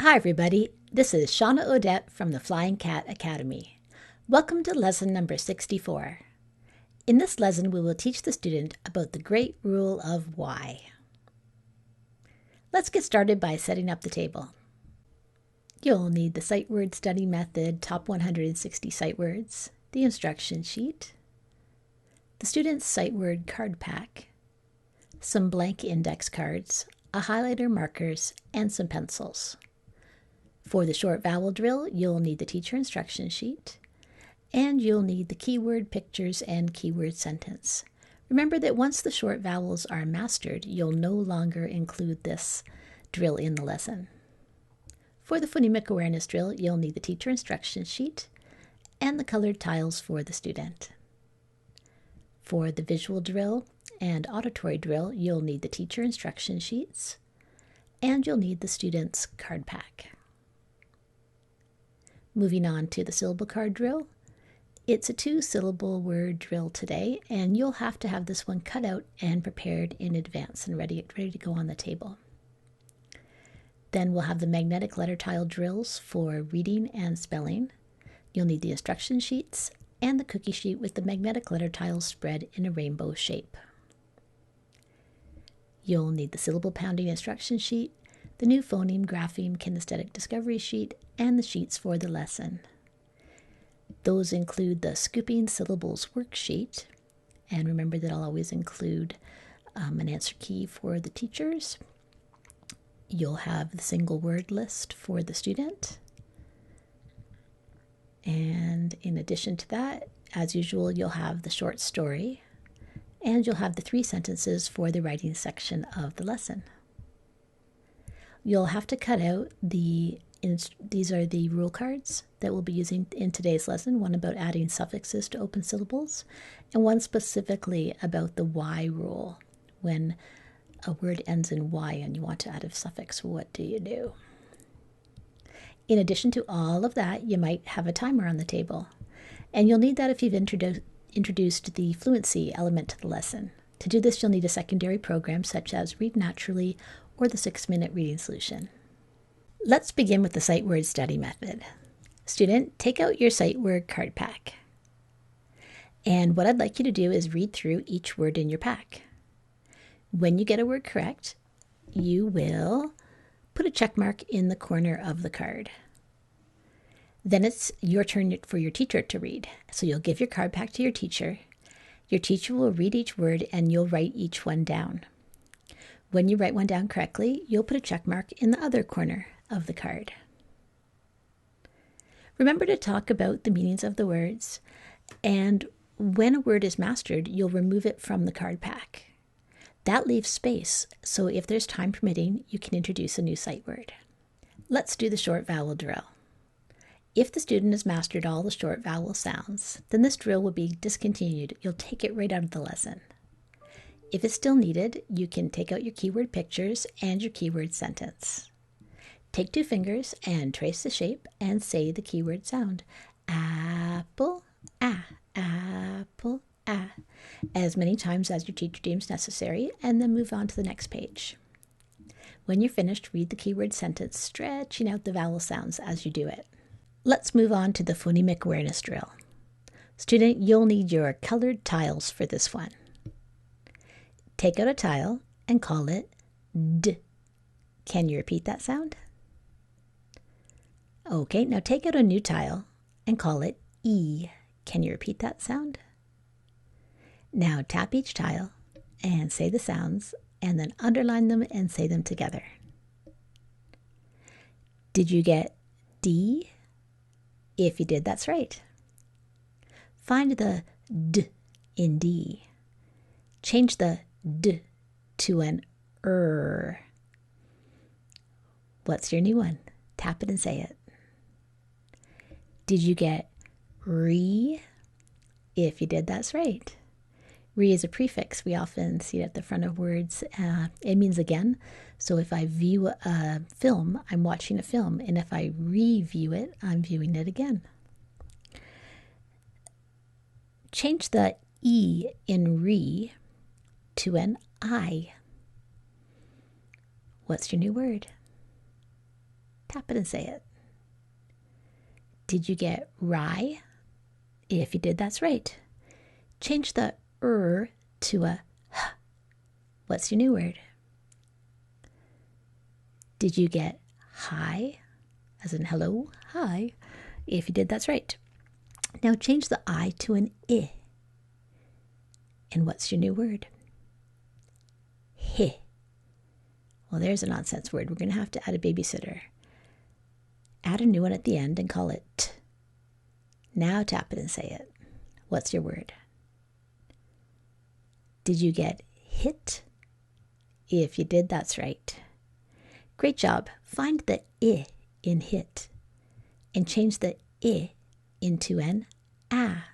Hi everybody, this is Shawna Odette from the Flying Cat Academy. Welcome to lesson number 64. In this lesson we will teach the student about the great rule of why. Let's get started by setting up the table. You'll need the sight word study method, top 160 sight words, the instruction sheet, the student's sight word card pack, some blank index cards, a highlighter, markers, and some pencils. For the short vowel drill, you'll need the teacher instruction sheet, and you'll need the keyword pictures and keyword sentence. Remember that once the short vowels are mastered, you'll no longer include this drill in the lesson. For the phonemic awareness drill, you'll need the teacher instruction sheet and the colored tiles for the student. For the visual drill and auditory drill, you'll need the teacher instruction sheets, and you'll need the student's card pack. Moving on to the syllable card drill. It's a 2-syllable word drill today, and you'll have to have this one cut out and prepared in advance and ready to go on the table. Then we'll have the magnetic letter tile drills for reading and spelling. You'll need the instruction sheets and the cookie sheet with the magnetic letter tiles spread in a rainbow shape. You'll need the syllable pounding instruction sheet, the new phoneme, grapheme, kinesthetic discovery sheet, and the sheets for the lesson. Those include the scooping syllables worksheet, and remember that I'll always include an answer key for the teachers. You'll have the single word list for the student. And in addition to that, as usual, you'll have the short story, and you'll have the 3 sentences for the writing section of the lesson. You'll have to cut out these are the rule cards that we'll be using in today's lesson, one about adding suffixes to open syllables, and one specifically about the why rule. When a word ends in Y and you want to add a suffix, what do you do? In addition to all of that, you might have a timer on the table, and you'll need that if you've introduced the fluency element to the lesson. To do this, you'll need a secondary program such as Read Naturally or the 6-minute reading solution. Let's begin with the sight word study method. Student, take out your sight word card pack. And what I'd like you to do is read through each word in your pack. When you get a word correct, you will put a check mark in the corner of the card. Then it's your turn for your teacher to read. So you'll give your card pack to your teacher. Your teacher will read each word and you'll write each one down. When you write one down correctly, you'll put a check mark in the other corner of the card. Remember to talk about the meanings of the words, and when a word is mastered, you'll remove it from the card pack. That leaves space, so if there's time permitting, you can introduce a new sight word. Let's do the short vowel drill. If the student has mastered all the short vowel sounds, then this drill will be discontinued. You'll take it right out of the lesson. If it's still needed, you can take out your keyword pictures and your keyword sentence. Take 2 fingers and trace the shape and say the keyword sound. Apple, apple, as many times as your teacher deems necessary, and then move on to the next page. When you're finished, read the keyword sentence, stretching out the vowel sounds as you do it. Let's move on to the phonemic awareness drill. Student, you'll need your colored tiles for this one. Take out a tile and call it D. Can you repeat that sound? Okay, now take out a new tile and call it E. Can you repeat that sound? Now tap each tile and say the sounds, and then underline them and say them together. Did you get D? If you did, that's right. Find the D in D. Change the D to an What's your new one? Tap it and say it. Did you get re? If you did, that's right. Re is a prefix. We often see it at the front of words. It means again. So if I view a film, I'm watching a film. And if I review it, I'm viewing it again. Change the E in re to an I. What's your new word? Tap it and say it. Did you get rye? If you did, that's right. Change the to a h. What's your new word? Did you get hi? As in hello, hi. If you did, that's right. Now change the I to an I. And what's your new word? He. Well, there's a nonsense word. We're going to have to add a babysitter. Add a new one at the end and call it t. Now tap it and say it. What's your word? Did you get hit? If you did, that's right. Great job. Find the I in hit and change the I into an ah.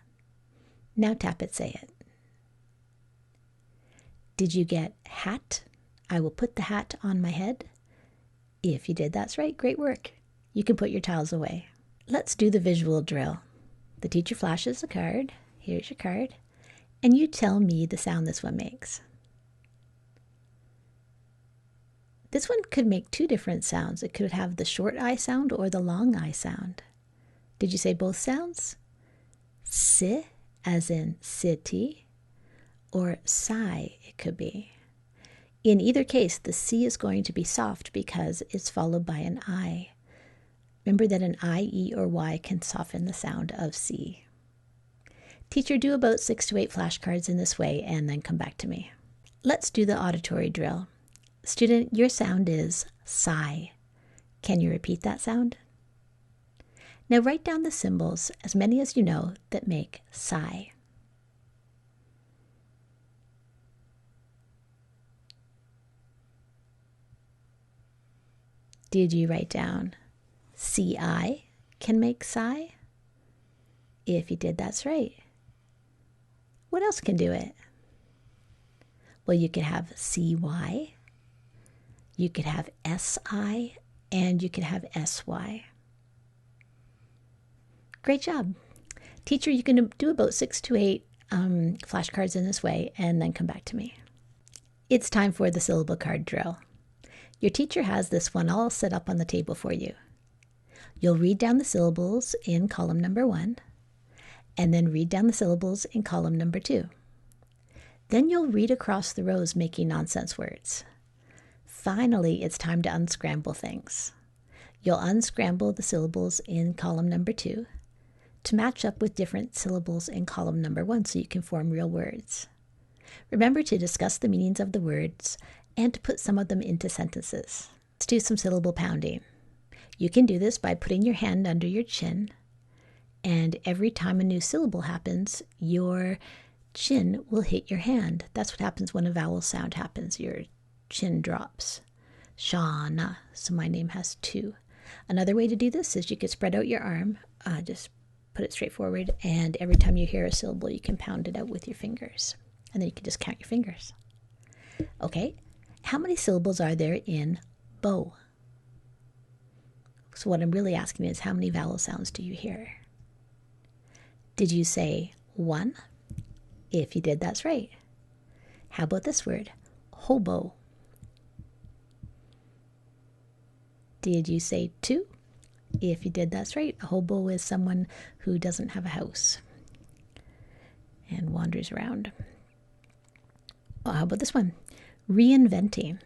Now tap it, say it. Did you get hat? I will put the hat on my head. If you did, that's right. Great work. You can put your tiles away. Let's do the visual drill. The teacher flashes a card. Here's your card. And you tell me the sound this one makes. This one could make two different sounds. It could have the short I sound or the long I sound. Did you say both sounds? Si, as in city, or sigh, it could be. In either case, the C is going to be soft because it's followed by an I. Remember that an I, E, or Y can soften the sound of C. Teacher, do about 6 to 8 flashcards in this way and then come back to me. Let's do the auditory drill. Student, your sound is sigh. Can you repeat that sound? Now write down the symbols, as many as you know, that make sigh. Did you write down CI can make sigh? If you did, that's right. What else can do it? Well, you could have CY, you could have SI, and you could have SY. Great job. Teacher, you can do about 6 to 8 flashcards in this way and then come back to me. It's time for the syllable card drill. Your teacher has this one all set up on the table for you. You'll read down the syllables in column number 1, and then read down the syllables in column number 2. Then you'll read across the rows making nonsense words. Finally, it's time to unscramble things. You'll unscramble the syllables in column number 2 to match up with different syllables in column number 1 so you can form real words. Remember to discuss the meanings of the words and to put some of them into sentences. Let's do some syllable pounding. You can do this by putting your hand under your chin, and every time a new syllable happens, your chin will hit your hand. That's what happens when a vowel sound happens. Your chin drops. Shawna. So my name has 2. Another way to do this is you could spread out your arm, just put it straight forward, and every time you hear a syllable, you can pound it out with your fingers. And then you can just count your fingers. Okay, how many syllables are there in bow? So what I'm really asking is, how many vowel sounds do you hear? Did you say 1? If you did, that's right. How about this word? Hobo. Did you say 2? If you did, that's right. A hobo is someone who doesn't have a house and wanders around. Oh, how about this one? Reinventing.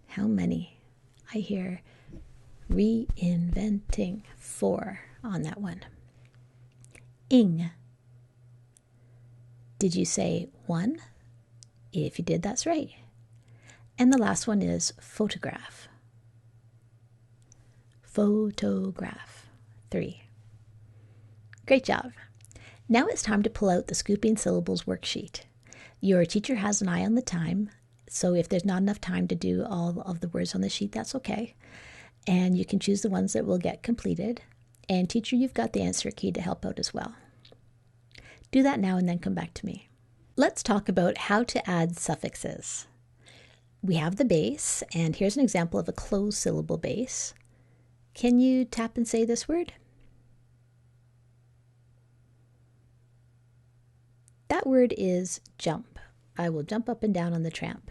How many? I hear reinventing. 4 on that one. Ing. Did you say 1? If you did, that's right. And the last one is photograph. Photograph. 3. Great job. Now it's time to pull out the Scooping Syllables worksheet. Your teacher has an eye on the time, so if there's not enough time to do all of the words on the sheet, that's okay. And you can choose the ones that will get completed. And teacher, you've got the answer key to help out as well. Do that now and then come back to me. Let's talk about how to add suffixes. We have the base, and here's an example of a closed syllable base. Can you tap and say this word? That word is jump. I will jump up and down on the tramp.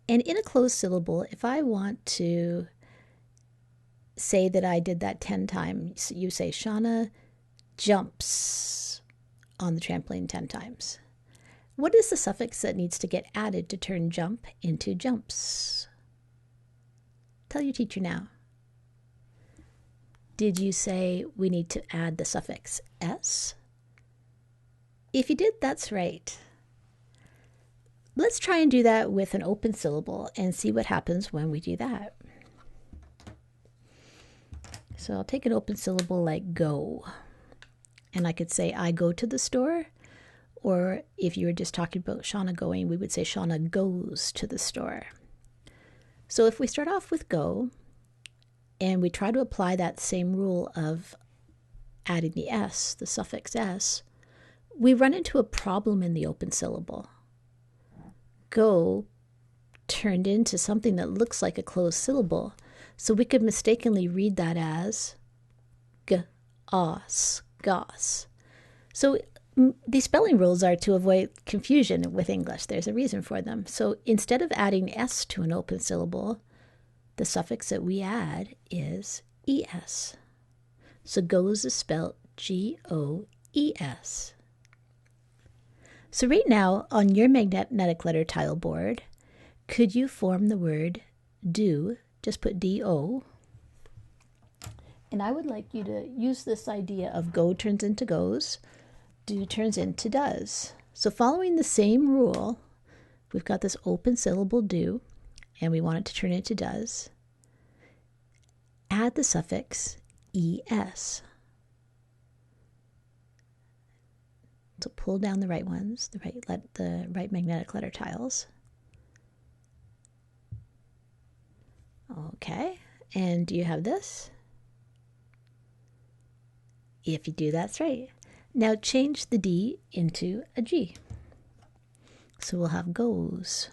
And in a closed syllable, if I want to say that I did that 10 times, you say Shawna jumps on the trampoline 10 times. What is the suffix that needs to get added to turn jump into jumps? Tell your teacher now. Did you say we need to add the suffix s? If you did, that's right. Let's try and do that with an open syllable and see what happens when we do that. So I'll take an open syllable like go. And I could say I go to the store. Or if you were just talking about Shawna going, we would say Shawna goes to the store. So if we start off with go, and we try to apply that same rule of adding the s, the suffix s, we run into a problem in the open syllable. Go turned into something that looks like a closed syllable, so we could mistakenly read that as g-os, gos. So these spelling rules are to avoid confusion with English. There's a reason for them. So instead of adding s to an open syllable, the suffix that we add is es. So goes is spelled G-O-E-S. So right now on your magnetic letter tile board, could you form the word do? Just put D-O. And I would like you to use this idea of go turns into goes, do turns into does. So following the same rule, we've got this open syllable do, and we want it to turn into does. Add the suffix es. So pull down the right ones, the right magnetic letter tiles. Okay, and do you have this? If you do, that's right. Now change the D into a G. So we'll have goes.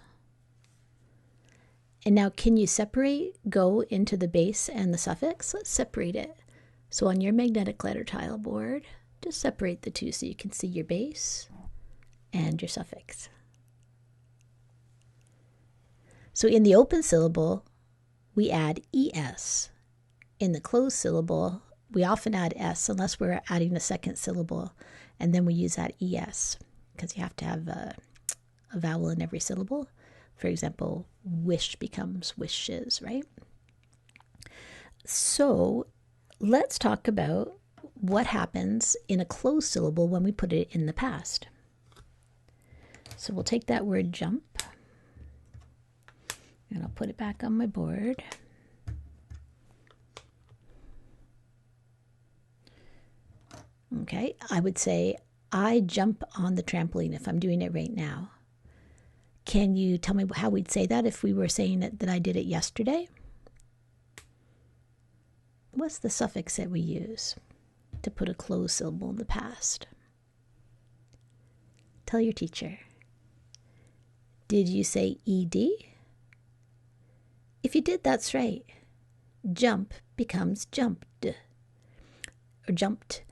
And now can you separate go into the base and the suffix? Let's separate it. So on your magnetic letter tile board, just separate the two so you can see your base and your suffix. So in the open syllable, we add es. In the closed syllable, we often add s unless we're adding a second syllable, and then we use that es because you have to have a vowel in every syllable. For example, wish becomes wishes, right? So let's talk about what happens in a closed syllable when we put it in the past. So we'll take that word jump, and I'll put it back on my board. Okay, I would say I jump on the trampoline if I'm doing it right now. Can you tell me how we'd say that if we were saying that I did it yesterday? What's the suffix that we use to put a closed syllable in the past? Tell your teacher. Did you say ed? If you did, that's right. Jump becomes jumped or jumped.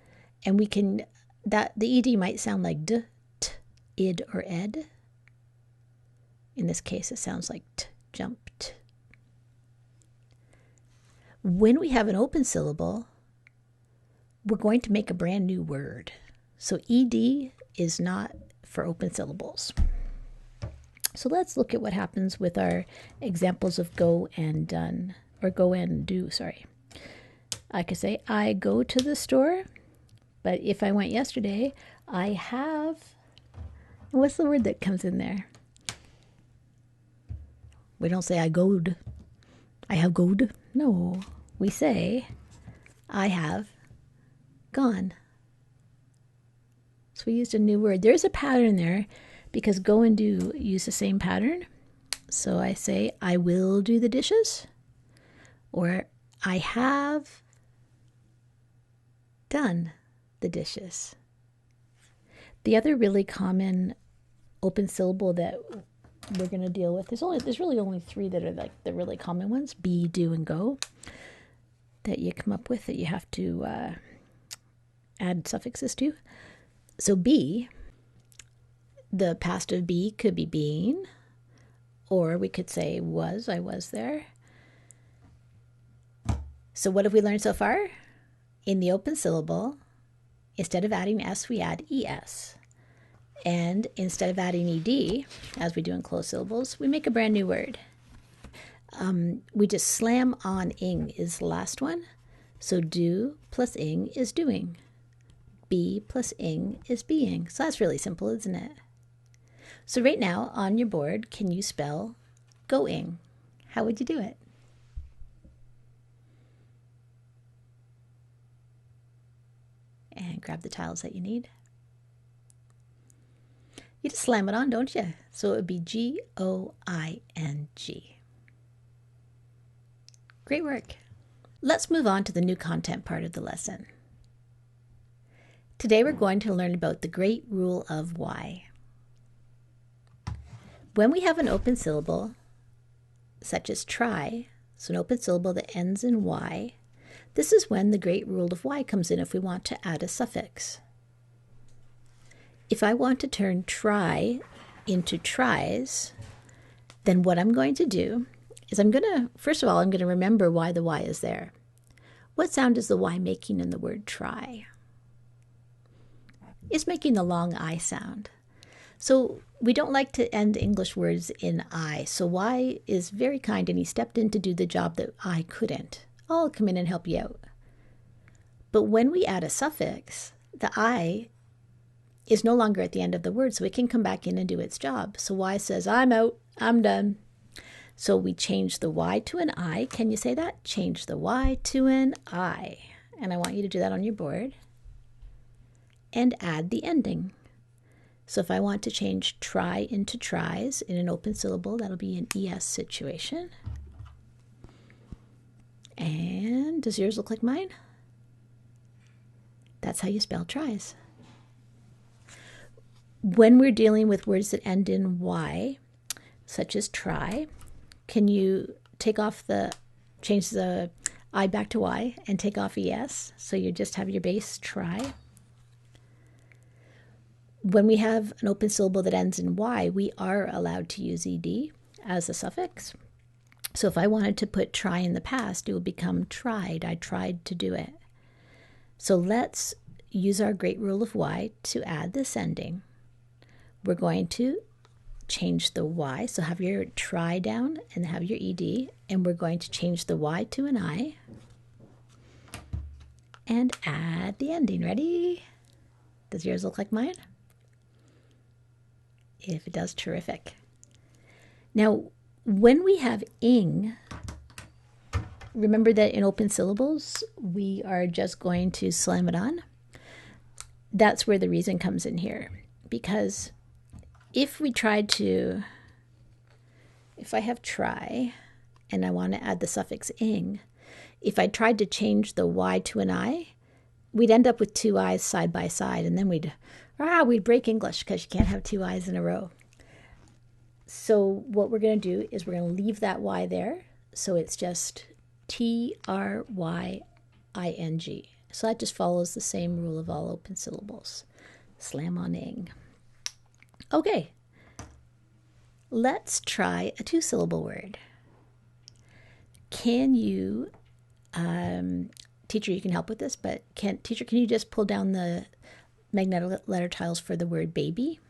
And we can, the ed might sound like d, t, id, or ed. In this case, it sounds like t, jumped. When we have an open syllable, we're going to make a brand new word. So ed is not for open syllables. So let's look at what happens with our examples of go and done, or go and do, sorry. I could say, I go to the store, but if I went yesterday, I have, what's the word that comes in there? We don't say I goed. I have goed. No, we say I have gone. So we used a new word. There's a pattern there because go and do use the same pattern. So I say I will do the dishes, or I have done the dishes. The other really common open syllable that we're going to deal with, there's really only three that are like the really common ones: be, do, and go, that you come up with that you have to add suffixes to. So be, the past of be could be being, Or we could say was, I was there. So what have we learned so far? In the open syllable, instead of adding S, we add ES. And instead of adding ED, as we do in closed syllables, we make a brand new word. We just slam on ing is the last one. So do plus ing is doing. Be plus ing is being. So that's really simple, isn't it? So right now on your board, can you spell going? How would you do it? And grab the tiles that you need. You just slam it on, don't you? So it would be G-O-I-N-G. Great work. Let's move on to the new content part of the lesson. Today we're going to learn about the great rule of why. When we have an open syllable, such as try, so an open syllable that ends in Y, this is when the great rule of why comes in if we want to add a suffix. If I want to turn try into tries, then what I'm going to do is first of all, I'm going to remember why the Y is there. What sound is the Y making in the word try? It's making the long I sound. So we don't like to end English words in I. So Y is very kind and he stepped in to do the job that I couldn't. I'll come in and help you out. But when we add a suffix, the I is no longer at the end of the word, so it can come back in and do its job. So Y says, I'm out, I'm done. So we change the Y to an I. Can you say that? Change the Y to an I. And I want you to do that on your board. And add the ending. So if I want to change try into tries in an open syllable, that'll be an ES situation. And does yours look like mine? That's how you spell tries. When we're dealing with words that end in Y, such as try, can you change the I back to Y and take off ES so you just have your base try? When we have an open syllable that ends in Y, we are allowed to use ED as a suffix. So if I wanted to put try in the past, it would become tried. I tried to do it. So let's use our great rule of Y to add this ending. We're going to change the Y, so have your try down and have your ED, and we're going to change the Y to an I and add the ending. Ready? Does yours look like mine? If it does, terrific. Now, when we have ing, remember that in open syllables, we are just going to slam it on. That's where the reason comes in here, because if I have try and I want to add the suffix ing, if I tried to change the Y to an I, we'd end up with two I's side by side, and then we'd break English because you can't have two I's in a row. So what we're going to do is we're going to leave that Y there, so it's just Trying. So that just follows the same rule of all open syllables. Slam on ing. Okay, let's try a two-syllable word. Can you, teacher, you can help with this, but teacher, can you just pull down the magnetic letter tiles for the word baby?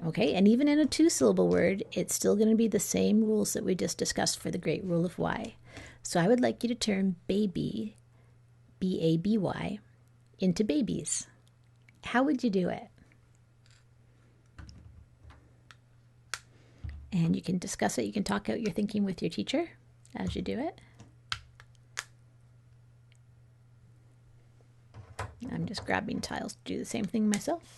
Okay, and even in a two-syllable word, it's still going to be the same rules that we just discussed for the great rule of Y. So I would like you to turn baby, B-A-B-Y, into babies. How would you do it? And you can discuss it. You can talk out your thinking with your teacher as you do it. I'm just grabbing tiles to do the same thing myself.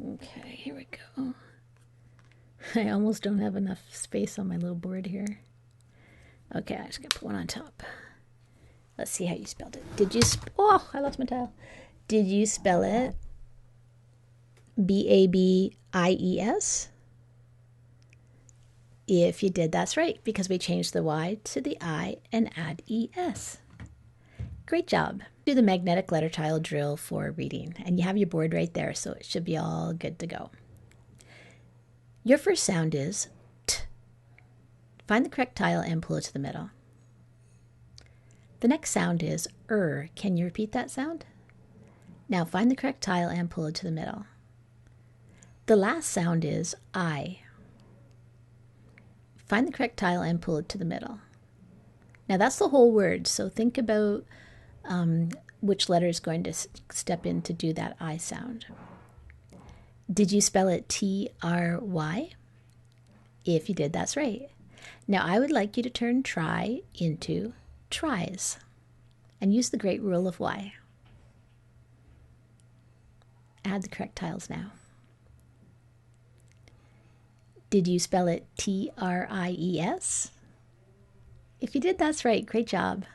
Okay, here we go. I almost don't have enough space on my little board here. Okay, I'm just going to put one on top. Let's see how you spelled it. Oh, I lost my tile. Did you spell it B-A-B-I-E-S? If you did, that's right, because we changed the Y to the I and add ES. Great job. Do the magnetic letter tile drill for reading, and you have your board right there, so it should be all good to go. Your first sound is T. Find the correct tile and pull it to the middle. The next sound is Can you repeat that sound? Now find the correct tile and pull it to the middle. The last sound is I. Find the correct tile and pull it to the middle. Now that's the whole word, so think about which letter is going to step in to do that I sound. Did you spell it T-R-Y? If you did, that's right. Now I would like you to turn try into tries and use the great rule of Y. Add the correct tiles now. Did you spell it T-R-I-E-S? If you did, that's right. Great job.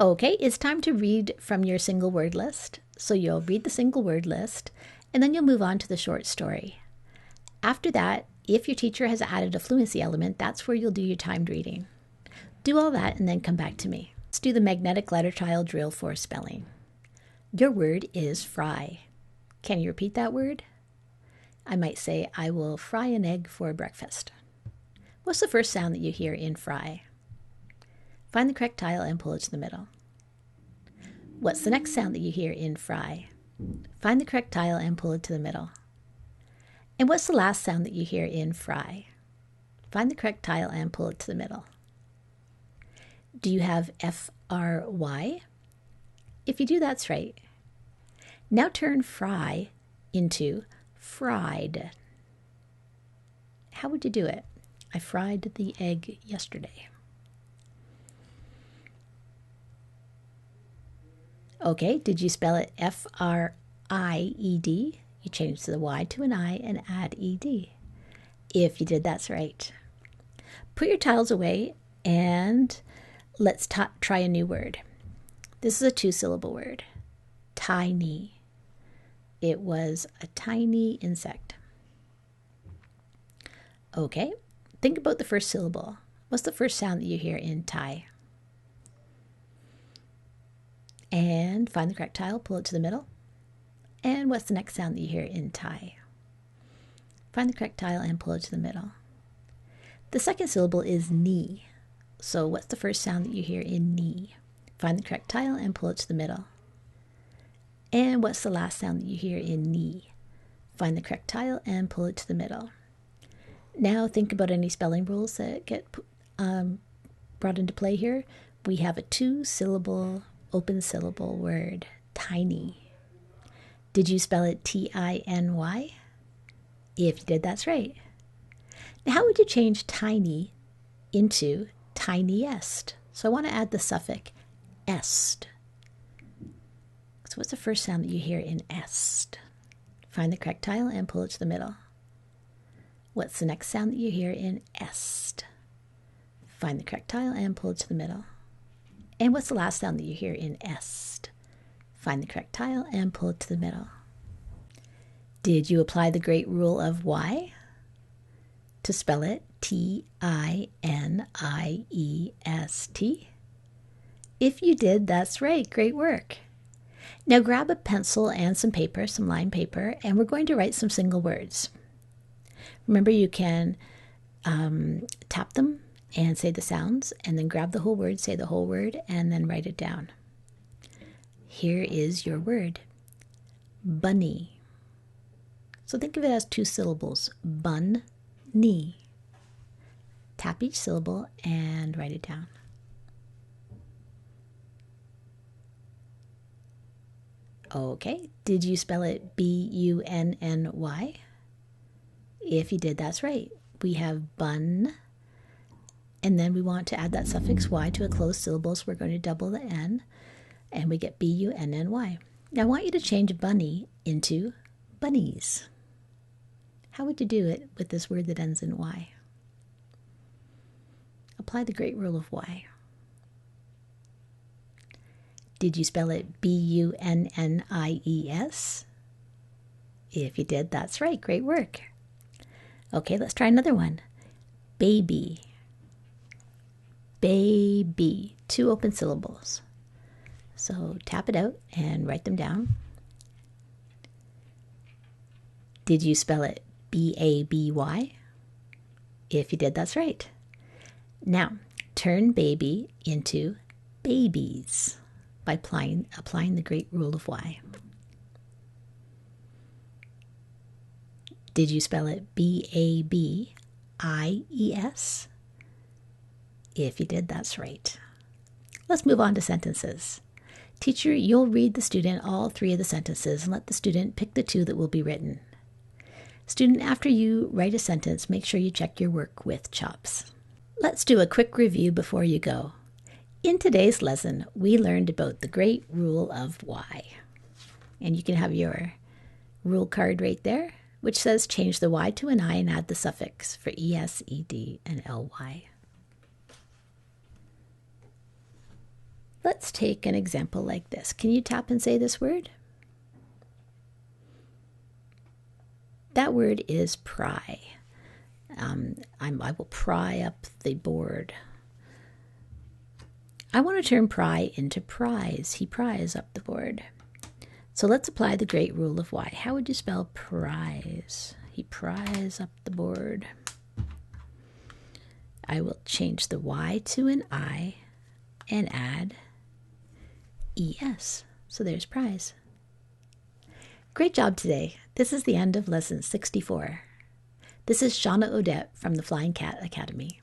Okay, it's time to read from your single word list. So you'll read the single word list, and then you'll move on to the short story. After that, if your teacher has added a fluency element, that's where you'll do your timed reading. Do all that and then come back to me. Let's do the magnetic letter tile drill for spelling. Your word is fry. Can you repeat that word? I might say, I will fry an egg for breakfast. What's the first sound that you hear in fry? Find the correct tile and pull it to the middle. What's the next sound that you hear in fry? Find the correct tile and pull it to the middle. And what's the last sound that you hear in fry? Find the correct tile and pull it to the middle. Do you have F-R-Y? If you do, that's right. Now turn fry into fried. How would you do it? I fried the egg yesterday. Okay, did you spell it F-R-I-E-D? You change the Y to an I and add E-D. If you did, that's right. Put your tiles away and let's try a new word. This is a 2-syllable word. Tiny. It was a tiny insect. Okay, think about the first syllable. What's the first sound that you hear in tie? And find the correct tile, pull it to the middle. And what's the next sound that you hear in tie? Find the correct tile and pull it to the middle. The second syllable is knee. So what's the first sound that you hear in knee? Find the correct tile and pull it to the middle. And what's the last sound that you hear in knee? Find the correct tile and pull it to the middle. Now think about any spelling rules that get brought into play here. We have a 2-syllable, open syllable word, tiny. Did you spell it T-I-N-Y? If you did, that's right. Now how would you change tiny into tiniest? So I want to add the suffix est. So what's the first sound that you hear in est? Find the correct tile and pull it to the middle. What's the next sound that you hear in est? Find the correct tile and pull it to the middle. And what's the last sound that you hear in est? Find the correct tile and pull it to the middle. Did you apply the great rule of Y? To spell it T-I-N-I-E-S-T? If you did, that's right. Great work. Now grab a pencil and some paper, some lined paper, and we're going to write some single words. Remember, you can tap them and say the sounds, and then grab the whole word, say the whole word, and then write it down. Here is your word, bunny. So think of it as 2 syllables, bun-knee. Tap each syllable and write it down. Okay, did you spell it B-U-N-N-Y? If you did, that's right. We have bun, and then we want to add that suffix Y to a closed syllable, so we're going to double the N, and we get B-U-N-N-Y. Now I want you to change bunny into bunnies. How would you do it with this word that ends in Y? Apply the great rule of Y. Did you spell it B-U-N-N-I-E-S? If you did, that's right. Great work. Okay, let's try another one. baby. Baby. 2 open syllables. So tap it out and write them down. Did you spell it B-A-B-Y? If you did, that's right. Now, turn baby into babies by applying the great rule of Y. Did you spell it B-A-B-I-E-S? If you did, that's right. Let's move on to sentences. Teacher, you'll read the student all 3 of the sentences and let the student pick the 2 that will be written. Student, after you write a sentence, make sure you check your work with CHOPS. Let's do a quick review before you go. In today's lesson, we learned about the great rule of Y. And you can have your rule card right there, which says change the Y to an I and add the suffix for ES, ED, and LY. Let's take an example like this. Can you tap and say this word? That word is pry. I will pry up the board. I want to turn pry into prize. He pries up the board. So let's apply the great rule of Y. How would you spell prize? He pries up the board. I will change the Y to an I and add ES. So there's prize. Great job today. This is the end of lesson 64. This is Shawna Odette from the Flying Cat Academy.